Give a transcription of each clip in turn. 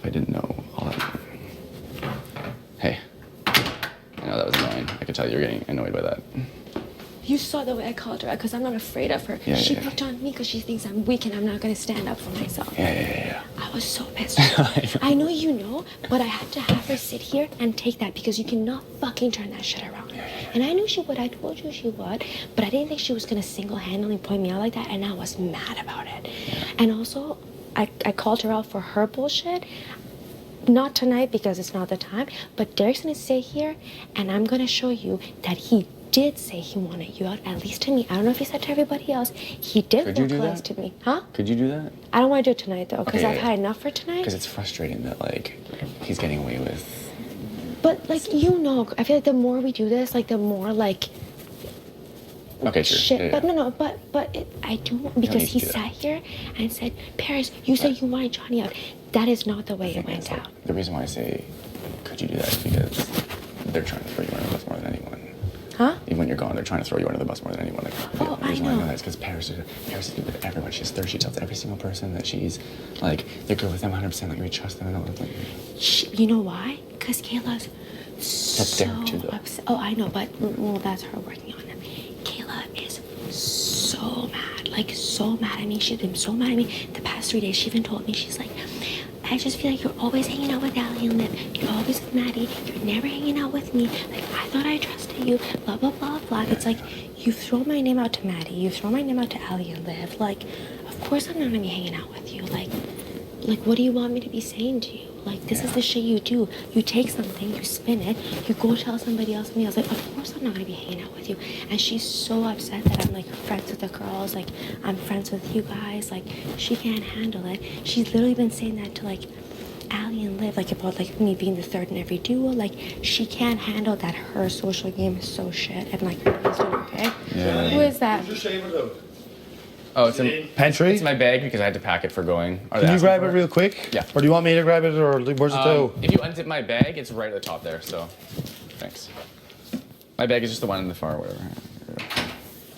if I didn't know all that. Hey, I know that was annoying. I could tell you were getting annoyed by that. You saw the way I called her out because I'm not afraid of her. Yeah, She yeah. picked on me because she thinks I'm weak and I'm not going to stand up for myself. Yeah. I was so pissed. I know you know, but I had to have her sit here and take that because you cannot fucking turn that shit around. And I knew she would. I told you she would. But I didn't think she was going to single-handedly point me out like that, and I was mad about it. And also, I called her out for her bullshit. Not tonight because it's not the time, but Derek's going to sit here, and I'm going to show you that he did say he wanted you out, at least to me. I don't know if he said to everybody else. He did Could you do vocalize that? to me. Huh? Could you do that? I don't want to do it tonight, though, because Okay, I've yeah. had enough for tonight. Because it's frustrating that, like, he's getting away with... But, like, you know, I feel like the more we do this, like, the more, like... Okay, sure. Shit. Yeah. But no, but I do, because need to he do that. sat here and said, Paris, you said you wanted Johnny out. That is not the way it thing went is, like, down. the reason why I say, could you do that is because they're trying to throw you under the bus more than anyone. Huh? Even when you're gone, they're trying to throw you under the bus more than anyone. Like, Oh, the reason I why I know. know that is because Paris is good with everyone. She's thirsty. She tells every single person that she's, like, they're good with them 100%. Like, we trust them and all that. Like, You know why? Because Kayla's so Derek too, though. upset. Oh, I know, but well, that's her working on him. Kayla is so mad, like so mad at me. She's been so mad at me the past 3 days. She even told me, she's like, I just feel like you're always hanging out with Allie and Liv. You're always with Maddie. You're never hanging out with me. Like, I thought I trusted you. Blah, blah, blah, blah. It's like, you throw my name out to Maddie. You throw my name out to Allie and Liv. Like, of course I'm not gonna be hanging out with you. Like, what do you want me to be saying to you? Like, this is the shit you do. You take something, you spin it, you go tell somebody else, and I was like, of course I'm not gonna be hanging out with you. And she's so upset that I'm like friends with the girls, like I'm friends with you guys, like she can't handle it. She's literally been saying that to like Allie and Liv, like about like me being the third in every duo. Like she can't handle that her social game is so shit, and like everybody's doing okay. Yeah. Who is that? Who's your shaver out? oh, it's in Pantry? It's in my bag because I had to pack it for going. Are they Can you asking grab for it real quick? Yeah. Or do you want me to grab it, or where's it go? If you unzip my bag, it's right at the top there. So, thanks. My bag is just the one in the far whatever.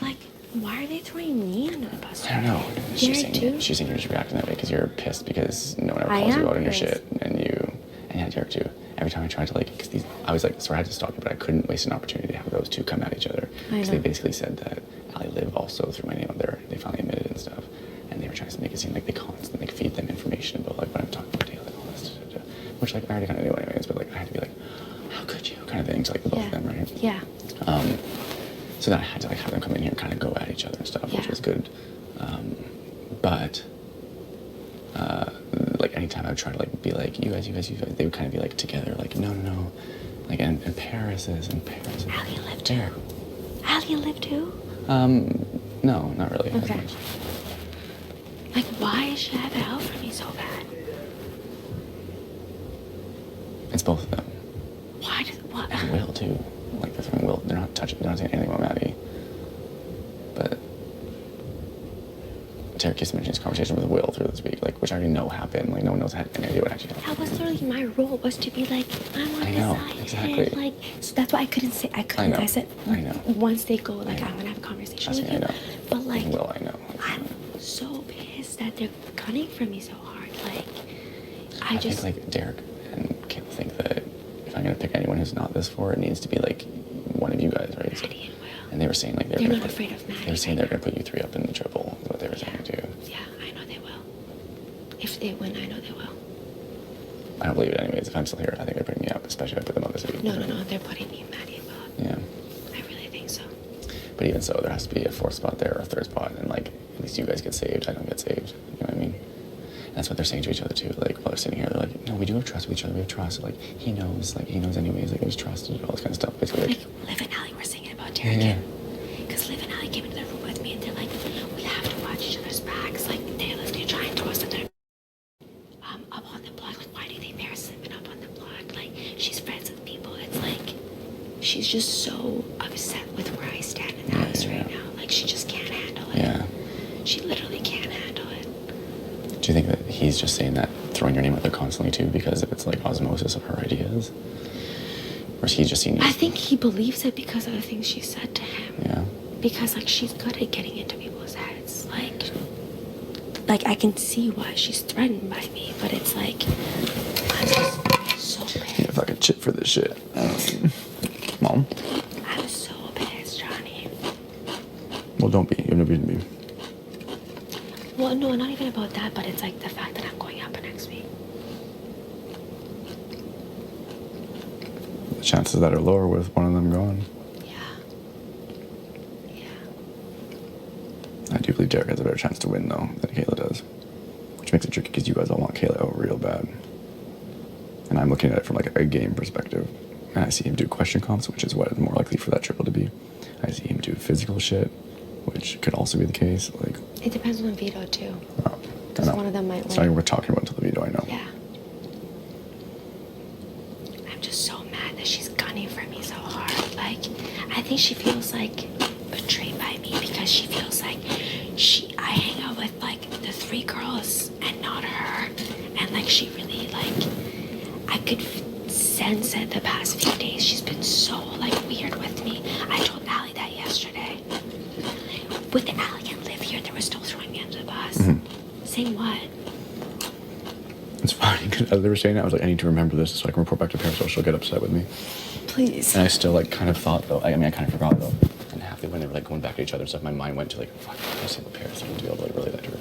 Like, why are they throwing me under the bus? I don't know. Derek too? She's saying you're just reacting that way because you're pissed because no one ever I calls you am out on your pissed. shit, and yeah, Derek too. Every time I tried to because I was like, so I had to stop you, but I couldn't waste an opportunity to have those two come at each other because they know. basically said that Allie Liv also threw my name up there. They finally admitted and stuff, and they were trying to make it seem like they constantly feed them information about like what I'm talking about daily and all this, which like I already kind of knew anyways, but like I had to be like, how could you, kind of thing to like the both of them, right? Yeah. So then I had to like have them come in here and kind of go at each other and stuff, which Yeah. was good. But like anytime I would try to like be like, you guys, they would kind of be like together, like no, like and Paris is and Allie and Liv too. Derek. Allie and Liv too? No, not really. as Okay. much. Like, why is she have it out for me so bad? It's both of them. Why does what? And Will too. Like they're throwing Will. They're not saying anything about Maddie. But Derek just mentioned his conversation with Will through this week, like which I already know happened. Like no one knows had any idea what actually happened. That was literally my role, was to be like, I'm on I his know, side. exactly. And like, so that's why I couldn't say, I know, said, I know. once they go, like, I know. I'm gonna have a conversation Trust with me, you. I know. But like, Will, I know. I'm so pissed that they're gunning for me so hard. Like, I I just, think like Derek and Kayla think that if I'm gonna pick anyone who's not this for, it needs to be like one of you guys, right? So, Maddie and Will. and they were saying like They're gonna not put- afraid of Maddie. They were saying they're gonna put you three up in the triple. Is what they were saying too. Yeah, I know they will. If they win, I know they will. I don't believe it anyways. If I'm still here, I think they're putting me up, especially if I put them up this week. No, they're putting me and Maddie and Will up. Yeah. I really think so. But even so, there has to be a fourth spot there or a third spot, and like at least you guys get saved. I don't get saved. You know what I mean? And that's what they're saying to each other too. Like while they're sitting here, they're like, "No, we do have trust with each other. We have trust. Like he knows anyways. Like there's trust and all this kind of stuff." Basically, Like, Liv and Allie were singing about Derek. Yeah. Because Liv and Allie came into the room with me and they're like, we have to watch each other's backs. Like, they're like, they try and throw us in there. Up on the block. Like, why do you think Paris has been up on the block? Like, she's friends with people. It's like, she's just so upset with where I stand in the house right now. Like, she just can't handle it. yeah. She literally can't handle it. Do you think that he's just saying that, throwing your name out there constantly too, because of it's like osmosis of her ideas, or is he just seeing you? I think he believes it because of the things she said to him. Yeah. Because like she's good at getting into people's heads. Like I can see why she's threatened by me, but it's like for this shit. Mom? I'm so pissed, Johnny. Well, don't be. You have no reason to be. Well, no, not even about that, but it's like the fact that I'm going out next week. The chances that are lower with one of them gone. Yeah. I do believe Derek has a better chance to win, though, than Kayla does. Which makes it tricky because you guys all want Kayla out real bad. And I'm looking at it from like a game perspective. And I see him do question comps, which is what is more likely for that triple to be. I see him do physical shit, which could also be the case. Like, It depends on the veto, too. I Because know. one of them might It's not even win. worth talking about until the veto, I know. Yeah. I'm just so mad that she's gunning for me so hard. Like, I think she feels like betrayed by me because she feels like I hang out with like the 3 girls and not her. And like she really like, I could sense it the past few days. She's been so like weird with me. I told Allie that yesterday. With Allie and Liv here, they were still throwing me under the bus. Saying what? It's funny because as they were saying that, I was like, I need to remember this so I can report back to Paris or she'll get upset with me. Please. And I still like kind of thought though, I mean, I kind of forgot though. And halfway when they were like going back to each other and stuff, my mind went to like, fuck, I say what Paris I need to be able to like relay that to her.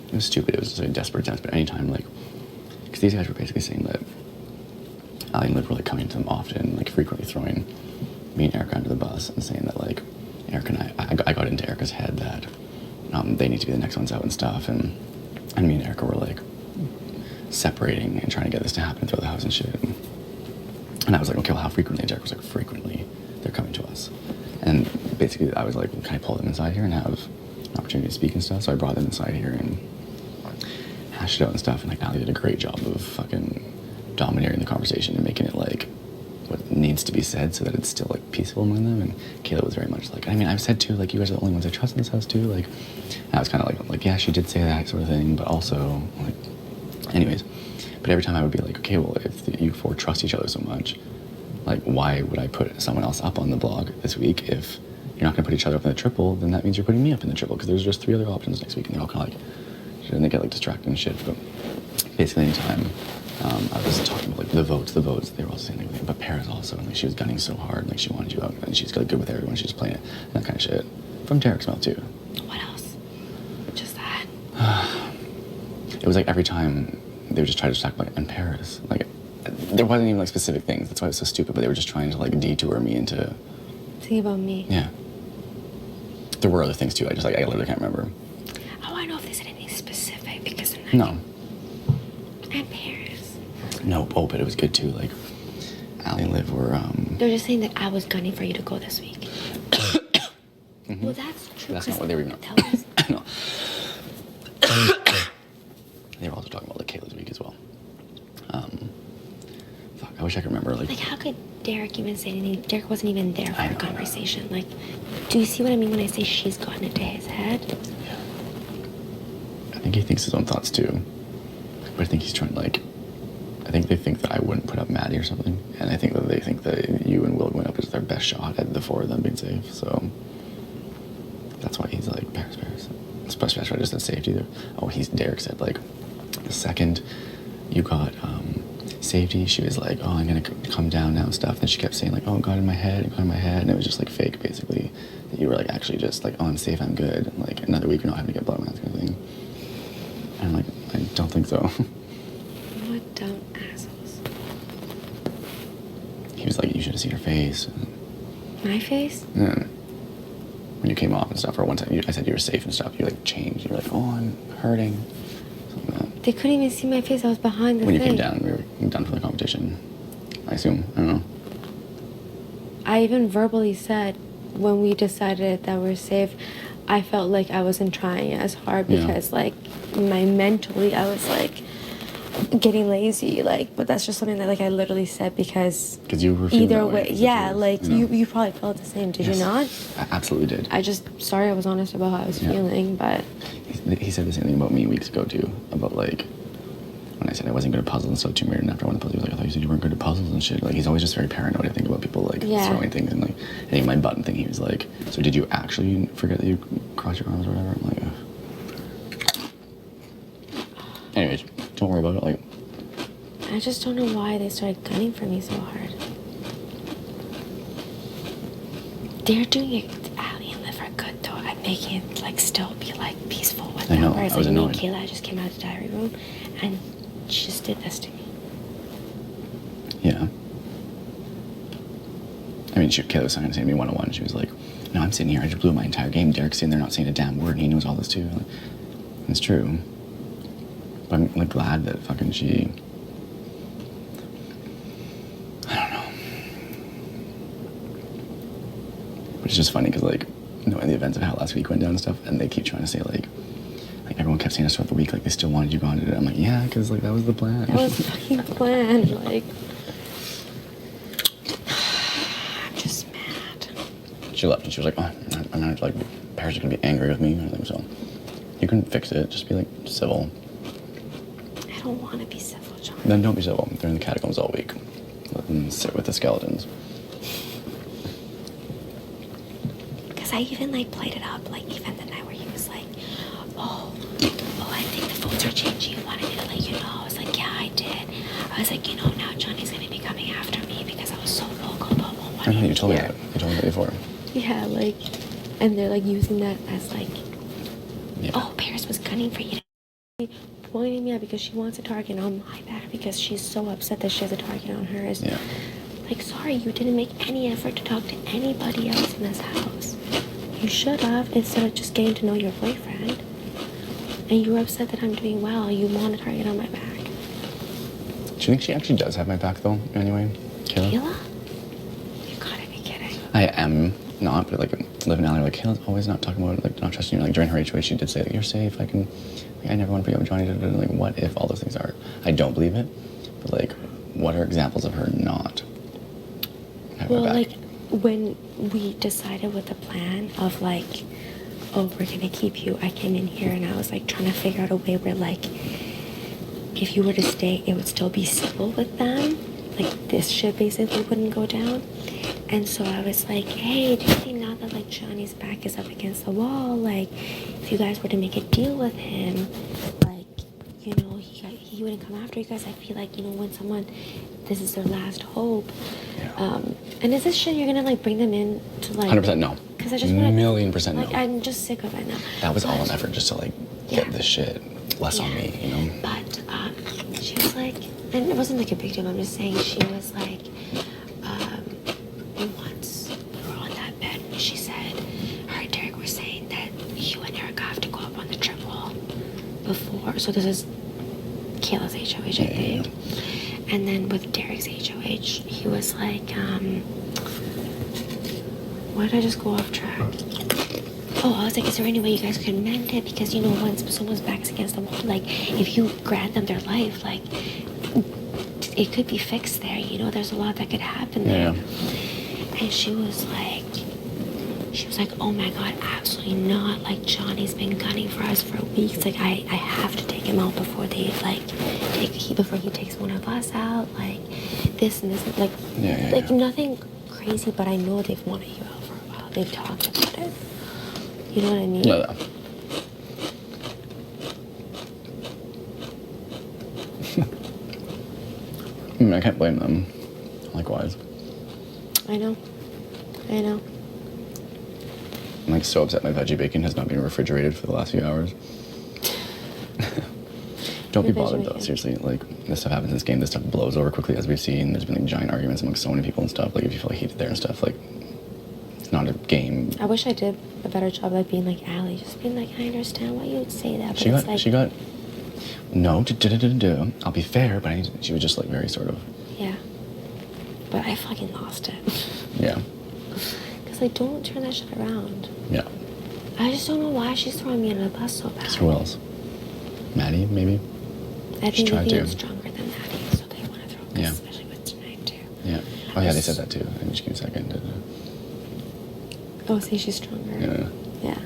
It was stupid. It was just a desperate attempt. But anytime, like, because these guys were basically saying that Ali and Liv were like coming to them often, like frequently throwing me and Erica under the bus and saying that like Erica and I got into Erica's head that they need to be the next ones out and stuff, and me and Erica were like separating and trying to get this to happen throughout the house and shit. And I was like, okay, well, how frequently? And Erica was like, frequently they're coming to us. And basically, I was like, well, can I pull them inside here and have an opportunity to speak and stuff? So I brought them inside here and hashed it out and stuff. And like, Ali did a great job of fucking domineering the conversation and making it like what needs to be said so that it's still like peaceful among them. And Kayla was very much like, I mean, I've said too, like, you guys are the only ones I trust in this house too. Like, and I was kind of like, yeah, she did say that sort of thing, but also like, anyways. But every time I would be like, okay, well, if you 4 trust each other so much, like, why would I put someone else up on the blog this week? If you're not going to put each other up in the triple, then that means you're putting me up in the triple, because there's just 3 other options next week, and they're all kind of like, and they get like distracted and shit. But basically, anytime I was talking about like the votes, they were all saying like, but Paris also, and like she was gunning so hard, like she wanted you out, and she's like good with everyone, she's playing it, and that kind of shit. From Derek's mouth too. What else? Just that. It was like every time they would just try to talk about and Paris, like there wasn't even like specific things. That's why it was so stupid. But they were just trying to like detour me into. Think about me. Yeah. There were other things too. I literally can't remember. I want to know if they said anything specific because I'm not. No. And Paris. No. Oh, but it was good too. Like, Ali and Liv were. They're just saying that I was gunning for you to go this week. Well, that's true. That's not what they were even. Tell us. No. They were also talking about like Kayla's week as well. Fuck. I wish I could remember like. Like, how could Derek even say anything? Derek wasn't even there for I a know. conversation. Like, do you see what I mean when I say she's gotten into his head? Yeah. I think he thinks his own thoughts too. But I think he's trying to like. I think they think that I wouldn't put up Maddie or something, and I think that they think that you and Will going up is their best shot at the 4 of them being safe. So that's why he's like Paris. Especially after I just said safety there. Oh, Derek said like the second you got safety, she was like, oh, I'm gonna come down now and stuff. Then she kept saying like, oh, God in my head, and it was just like fake basically. That you were like actually just like, oh, I'm safe, I'm good. And, like another week you're not having to get blood mask kind of thing. And I'm like, I don't think so. What dumb assholes. He was like, you should have seen her face. My face? Yeah. When you came off and stuff, or one time I said you were safe and stuff, you like changed. You were like, oh, I'm hurting. Something like that. They couldn't even see my face. I was behind the When you thing. came down, we were done for the competition. I assume. I don't know. I even verbally said when we decided that we're safe, I felt like I wasn't trying as hard Yeah. because like mentally I was like getting lazy, like, but that's just something that like I literally said because Because you were feeling either that way, because yeah, you were, like know. you probably felt the same, did Yes. you not? I absolutely did. I just sorry I was honest about how I was Yeah. feeling, but He said the same thing about me weeks ago too, about like when I said I wasn't good at puzzles and stuff too weird, and after I won the puzzle, he was like, I thought you said you weren't good at puzzles and shit. Like he's always just very paranoid, I think, about people like Yeah. throwing things and like hitting my button thing. He was like, so did you actually forget that you crossed your arms or whatever? I'm like, ugh. Anyways, don't worry about it. Like, I just don't know why they started gunning for me so hard. They're doing it, Ali and Liv are good though at making it like still be like peaceful with I them. know, Whereas I was like me and annoyed. Kayla just came out of the diary room and she just did this to me. Yeah. I mean, Kayla was saying to me one-on-one. She was like, no, I'm sitting here. I just blew my entire game. Derek's sitting there not saying a damn word, and he knows all this too. Like, it's true. But I'm like glad that fucking she... I don't know. But it's just funny because, like, knowing the events of how last week went down and stuff, and they keep trying to say, like everyone kept saying us throughout the week, like, they still wanted you gone. I'm like, yeah, because, like, that was the plan. That was the fucking plan. Like, I'm just mad. She left and she was like, oh, I'm not, like, Paris is going to be angry with me or anything, so you can fix it. Just be, like, civil. I don't want to be civil, John. Then don't be civil. They're in the catacombs all week. Let them sit with the skeletons. Because I even like played it up, like even the night where he was like, oh, I think the votes are changing. You wanted me to let you know. I was like, yeah, I did. I was like, you know, now Johnny's gonna be coming after me because I was so vocal about what I wanting know, you told me here. that. You told me that before. Yeah, like, and they're like using that as like, Yeah. oh, Paris was gunning for you. Pointing me out because she wants a target on my back because she's so upset that she has a target on hers. Yeah. Like, sorry, you didn't make any effort to talk to anybody else in this house. You should have, instead of just getting to know your boyfriend. And you were upset that I'm doing well. You want a target on my back. Do you think she actually does have my back, though, anyway? Kayla? Kayla? You gotta be kidding. I am not, but, like, Liv and Allie are like, Kayla's always not talking about, like, not trusting you. Like, during her HOH, she did say, like, you're safe. I never want to pick up Johnny. Like, what if all those things are? I don't believe it. But, like, what are examples of her not having Well, my back? like, when we decided with the plan of, like, oh, we're gonna keep you, I came in here and I was, like, trying to figure out a way where, like, if you were to stay, it would still be civil with them. Like, this shit basically wouldn't go down. And so I was like, hey, do you think now that, like, Johnny's back is up against the wall, like, if you guys were to make a deal with him, like, you know, he wouldn't come after you guys. I feel like, you know, when someone, this is their last hope. Yeah. And is this shit you're gonna, like, bring them in to, like... 100% no. Because I just want to... 1,000,000% no. Like, I'm just sick of it now. That was all But- an effort just to, like, Yeah. get this shit less on me, you know? But she was like, and it wasn't like a big deal. I'm just saying she was like, once we were on that bed, she said, her and Derek were saying that you and Erica have to go up on the triple before. So this is Kayla's HOH, I Yeah. think. And then with Derek's HOH, he was like, why did I just go off track? Oh, I was like, is there any way you guys could mend it? Because, you know, once someone's back is against the wall, like, if you grant them their life, like, it could be fixed there. You know, there's a lot that could happen there. Yeah. And she was like, oh my God, absolutely not. Like, Johnny's been gunning for us for weeks. Like, I have to take him out before they, like, before he takes one of us out. Like, this and this. Like, Yeah. like nothing crazy, but I know they've wanted you out for a while. They've talked about it. You know what I mean? No. I mean, I can't blame them. Likewise. I know. I'm like so upset my veggie bacon has not been refrigerated for the last few hours. Don't be Your veggie bothered though, bacon. seriously. Like, this stuff happens in this game. This stuff blows over quickly, as we've seen. There's been like giant arguments among so many people and stuff. Like, if you feel heated there and stuff, like, it's not a game. I wish I did a better job, like being like Allie, just being like, I understand why you would say that, but it's like, She got, no, I'll be fair, but she was just like very sort of, yeah. But I fucking lost it. yeah, Cause like, don't turn that shit around. yeah. I just don't know why she's throwing me under the bus so bad. Who else? Maddie, maybe? I She think tried Vivian's to. stronger than Maddie, so they want to throw, Yeah. especially with tonight too. Yeah. Oh yeah, they said that too. And just give me a second. Oh, say she's stronger. Yeah. Yeah.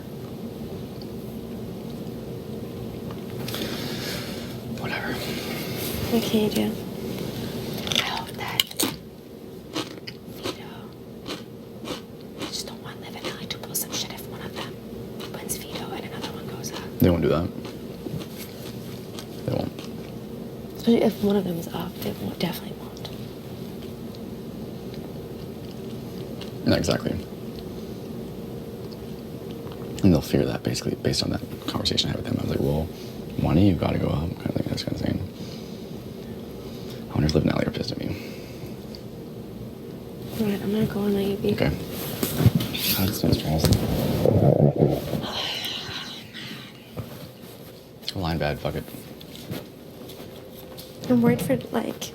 Whatever. What can you do? I hope that Vito. I just don't want Liv and Allie to pull some shit if one of them wins Vito and another one goes up. They won't do that. They won't. Especially if one of them is up, it won't, definitely won't. No, exactly. And they'll fear that basically based on that conversation I had with them. I was like, well, one of you got to go up, kind of thing. That's kind of saying. I wonder if Liv and Allie are pissed at me. All right, I'm gonna go and let you be. Okay. I'm so stressed. Line bad, fuck it. I'm worried for like